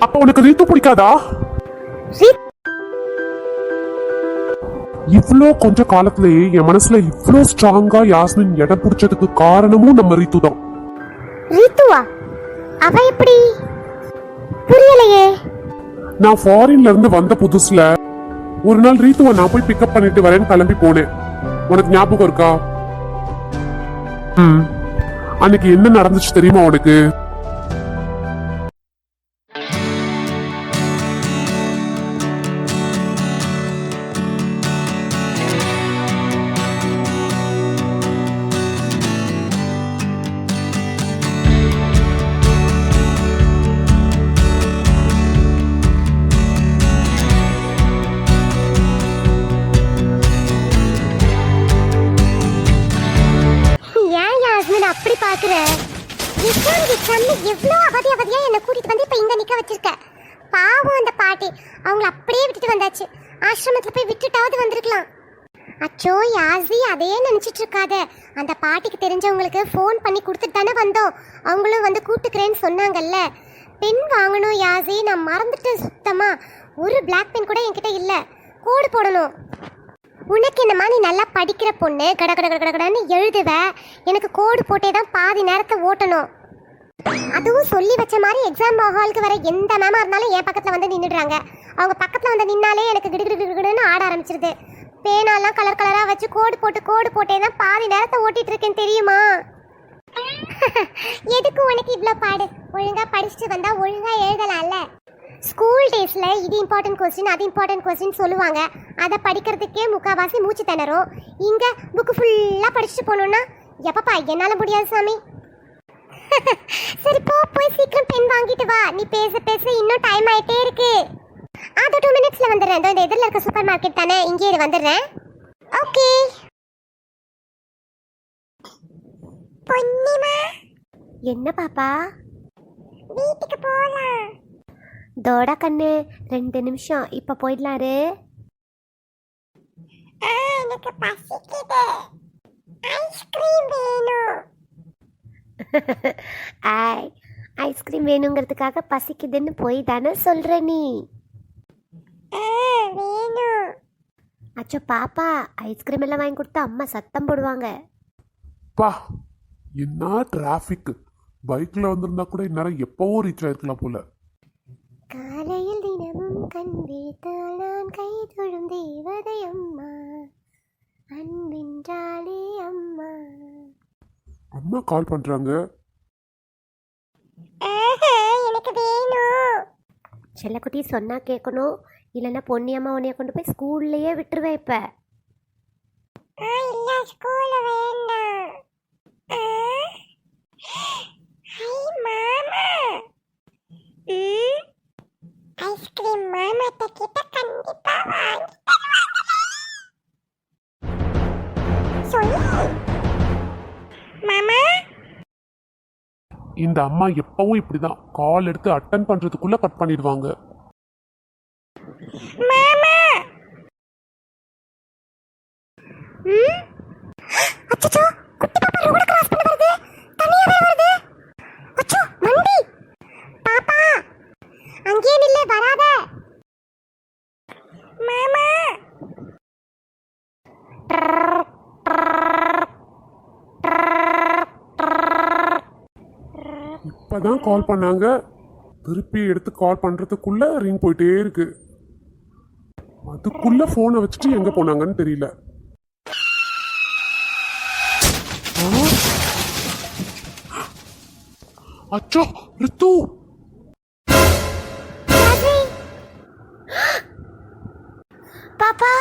அப்ப உனக்கு ரீத்து பிடிக்காதா? இவ்ளோ கொஞ்ச காலத்திலேயே என் மனசுல இவ்ளோ ஸ்ட்ராங்கா யாஸ்மின் இடம் பிடிச்சதுக்கு காரணமும் நம்ம ரீத்து தான். ரீத்துவா? அவ எப்படி? புரியலையே. நான் ஃபாரின்ல இருந்து வந்த புதுசுல ஒரு நாள் ரீத்துவ நான் போய் பிக்கப் பண்ணிட்டு வரேன்னு கிளம்பி போனேன். உனக்கு ஞாபகம் இருக்கா? அன்னைக்கு என்ன நடந்துச்சு தெரியுமா உனக்கு? அப்படி பாக்குற எவ்வளவு அவதியா என்ன கூட்டிட்டு வந்து இப்ப இங்க நிக்க வச்சிருக்க. பாவம் அந்த பாட்டி, அவங்கள அப்படியே விட்டுட்டு வந்தாச்சு. ஆசிரமத்துல போய் விட்டுட்டாவது வந்திருக்கலாம். அச்சோ யாஸ்வி, அதையே நினைச்சிட்டு இருக்காத. அந்த பாட்டிக்கு தெரிஞ்சவங்களுக்கு ஃபோன் பண்ணி கொடுத்துட்டு தானே வந்தோம். அவங்களும் வந்து கூட்டுக்கிறேன்னு சொன்னாங்கல்ல. பென் வாங்கணும் யாஸ்வி, நான் மறந்துட்டு சுத்தமா. ஒரு பிளாக் பென் கூட என்கிட்ட இல்ல. கோடு போடணும். உனக்கு என்னமா, நீ நல்லா படிக்கிற பொண்ணு, கட கட கட கடன்னு எழுதுவ. எனக்கு கோடு போட்டே தான் பாதி நேரத்தை ஓட்டணும். அதுவும் சொல்லி வச்ச மாதிரி எக்ஸாம் ஹாலுக்கு வர எந்த மேமா இருந்தாலும் என் பக்கத்துல வந்து நின்றுடுறாங்க. அவங்க பக்கத்துல வந்து நின்னாலே எனக்கு கிடுகிடுன்னு ஆட ஆரம்பிச்சிருது. பேனாலாம் கலர் கலரா வச்சு கோடு போட்டே தான் பாதி நேரத்தை ஓட்டிட்டு இருக்கேன் தெரியுமா? எதுக்கு உனக்கு இவ்வளோ பாடு? ஒழுங்கா படிச்சுட்டு வந்தா ஒழுங்கா எழுதலாம்ல. ஸ்கூல் டேஸ்ல இது இம்பார்ட்டன்ட் கொஸ்டின் அது இம்பார்ட்டன்ட் கொஸ்டின் சொல்லுவாங்க. அதை படிக்கிறதுக்கே முக்காவாசி மூச்சு திணறும். இங்க புக்கு ஃபுல்லா படிச்சுட்டு போகணும்னா எப்பப்பா என்னால முடியாது சாமி. சரி போய் சீக்கிரம் பென் வாங்கிட்டு வா. நீ பேச இன்னும் டைம் ஆயிட்டே இருக்கு. அது 2 மினிட்ஸ்ல வந்துடுறேன். இந்த எதிரில் இருக்க சூப்பர் மார்க்கெட் தானே, இங்கே வந்துடுறேன். ஓகே. பொன்னிமா, என்ன பாப்பா? வீட்டுக்கு போலாம். தோடா கண்ணு, 2 நிமிஷம், இப்ப போயிடலாரு. எனக்கு பசிக்குது, ஐஸ்கிரீம் வேணும். ஐஸ்கிரீம் வேணுங்கிறதுக்காக பசிக்குதுன்னு போய் தானே சொல்ற நீ? வேணும். அச்சோ பாப்பா, ஐஸ்கிரீம் எல்லாம் வாங்கி கொடுத்தா அம்மா சத்தம் போடுவாங்க. பா, என்ன டிராபிக்! பைக்ல வந்திருந்தா கூட இந்நேரம் எப்பவோ ரீச் ஆயிருக்கலாம் போல. காலையில் தினமும் கண் விழித்தால் நான் கை தொழும் தேவதை அம்மா, அன்பின்றாலே அம்மா. அம்மா கால் பண்றாங்க. எனக்கு வேணும். செல்லக்குட்டி சொன்னா கேட்கணும், இல்லைன்னா பொன்னியம்மா உன்னைய கொண்டு போய் ஸ்கூல்லையே விட்டுருவேன். இப்ப இல்ல, ஸ்கூல்ல வேண்டாம். மாமா, ஐஸ்கிரீம் மாமாட்ட கிட்ட கண்டிப்பா வாங்கி சொல்லு. மாமா, இந்த அம்மா எப்பவும் இப்படிதான், கால் எடுத்து அட்டன் பண்றதுக்குள்ள கட் பண்ணிடுவாங்க. மாமா. அச்சச்சோ, குட்டி பாப்பா ரோட கிராஸ் பண்ண வருது. தனியா வருது. அச்சோ மண்டி. பாப்பா அங்கேயே நில்ல, வராத. மாமா. இப்பதான் கால் பண்ணாங்க, திருப்பி எடுத்து கால் பண்றதுக்குள்ள ரிங் போயிட்டே இருக்கு. அதுக்குள்ள போனை வச்சுட்டு எங்க போனாங்கன்னு தெரியல. அச்சோ ரித்து, பாப்பா